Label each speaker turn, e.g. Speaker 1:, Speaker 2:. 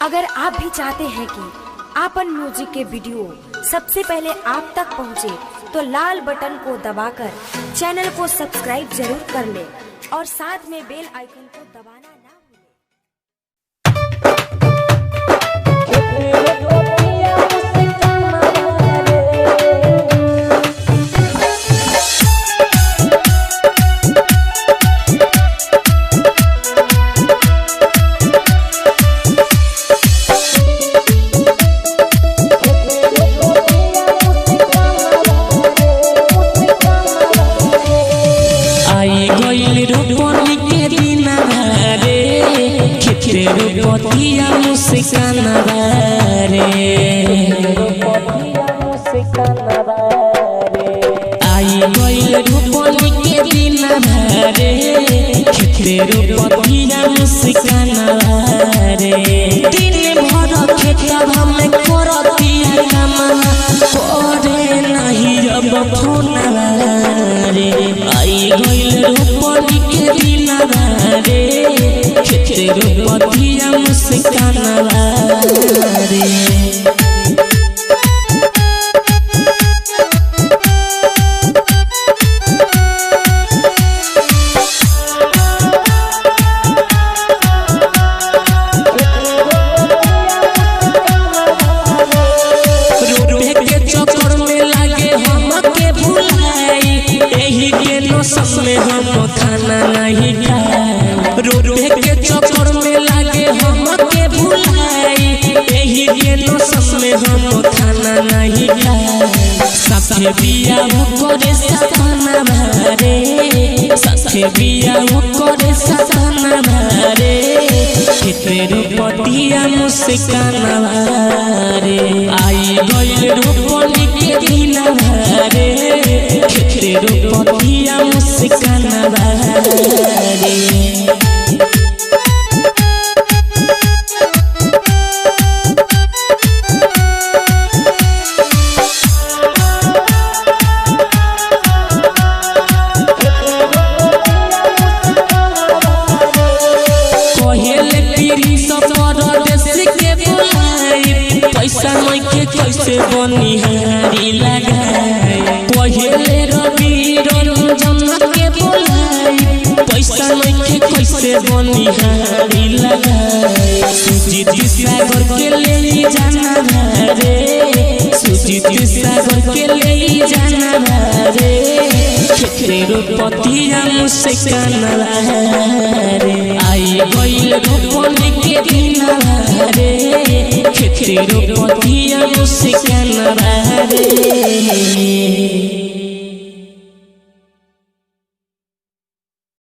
Speaker 1: अगर आप भी चाहते हैं कि आपन म्यूजिक के वीडियो सबसे पहले आप तक पहुंचे, तो लाल बटन को दबाकर चैनल को सब्सक्राइब जरूर कर ले और साथ में बेल आइकन को दबाना ना भूलें।
Speaker 2: रोपतिया मुस्काना रे आई गइल रोपनी के दिन रे खेते रोपतिया मुस्काना रे दिन भर खेतवा में करतिया काम करे नहीं अब फोन रे आई गइल रोपनी के दिन रे खेते रोपतिया मुस्काना रे। हम खाना नहीं खाए रोटे के चक्कर में लागे हम के भुलाई यही के नौसम में हम खाना नहीं खाए साथे बिया वो करे सपना भरे साथे बिया वो करे सपना भरे खेते रोपतिया मुस्काना रे आई गइल रोपनी के दिन रे खेते रोपतिया मुस्काना रे। पैसा नहीं के कैसे बनिहारी लगाए पहले रवि रंजन के बोलाई पैसा नहीं के कैसे बनिहारी लगाए सुजीत सागर के ले जाना रे सुजीत सागर के ले जाना रे खेते रोपतिया मुस्काना रे आई गइल रोपनी के दिन रे खेते रोपतिया मुस्काना रे।